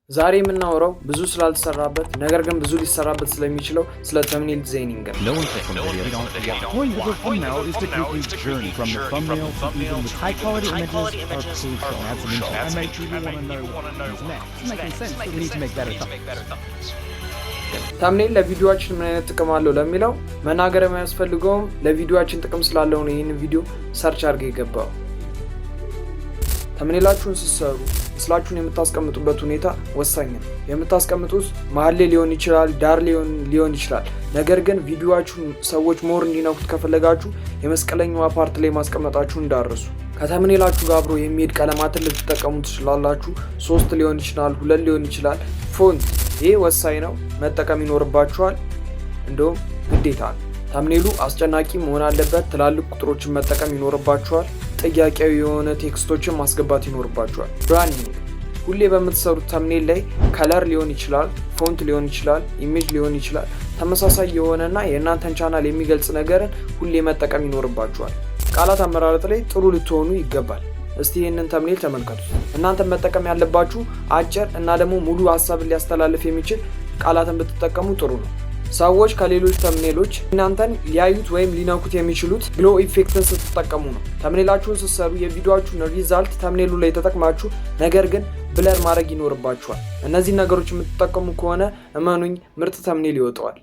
ዛሬ የምናወራው ብዙ ስላልተሰራበት ነገር ግን ብዙ ሊሰራበት ስለሚችለው ስለ ተምኔል ዲዛይኒንግ ነው። No input from the video. The point of the thumbnail is to quickly journey from the thumbnail to even with high quality images are crucial. Add some input. I make sure you want to know what comes next. It's making sense. We need to make better thumbnails. ተምኔል ለቪዲዮአችን ምን አይነት ጥቅም አለው ለሚለው መናገር የማያስፈልገውም ለቪዲዮአችን ጥቅም ስላለው ነው ይሄን ቪዲዮ ሰርች አድርገው ይገባው። ተምኔላችሁን ስትሰሩ ምስላችሁን የምታስቀምጡበት ሁኔታ ወሳኝ ነው። የምታስቀምጡት መሃል ላይ ሊሆን ይችላል፣ ዳር ሊሆን ይችላል። ነገር ግን ቪዲዮአችሁን ሰዎች ሞር እንዲነኩት ከፈለጋችሁ የመስቀለኛው ፓርት ላይ ማስቀመጣችሁን እንዳትረሱ። ከተምኔላችሁ ጋር አብሮ የሚሄድ ቀለማትን ልትጠቀሙ ትችላላችሁ። 3 ሊሆን ይችላል፣ 2 ሊሆን ይችላል። ፎንት ይሄ ወሳኝ ነው፣ መጠቀም ይኖርባችኋል። እንደውም ግዴታ ነው። ተምኔሉ አስጨናቂ መሆን አለበት። ትላልቅ ቁጥሮችን መጠቀም ይኖርባችኋል። ጥያቄያዊ የሆነ ቴክስቶችን ማስገባት ይኖርባችኋል። ብራንዲንግ ሁሌ በምትሰሩት ተምኔል ላይ ከለር ሊሆን ይችላል፣ ፎንት ሊሆን ይችላል፣ ኢሜጅ ሊሆን ይችላል። ተመሳሳይ የሆነና የእናንተን ቻናል የሚገልጽ ነገርን ሁሌ መጠቀም ይኖርባችኋል። ቃላት አመራረጥ ላይ ጥሩ ልትሆኑ ይገባል። እስቲ ይሄንን ተምኔል ተመልከቱ። እናንተ መጠቀም ያለባችሁ አጭር እና ደግሞ ሙሉ ሀሳብን ሊያስተላልፍ የሚችል ቃላትን ብትጠቀሙ ጥሩ ነው። ሰዎች ከሌሎች ተምኔሎች እናንተን ሊያዩት ወይም ሊነኩት የሚችሉት ግሎ ኢፌክትን ስትጠቀሙ ነው። ተምኔላችሁን ስትሰሩ የቪዲዮአችሁን ሪዛልት ተምኔሉ ላይ ተጠቅማችሁ ነገር ግን ብለር ማድረግ ይኖርባችኋል። እነዚህ ነገሮች የምትጠቀሙ ከሆነ እመኑኝ ምርጥ ተምኔል ይወጣዋል።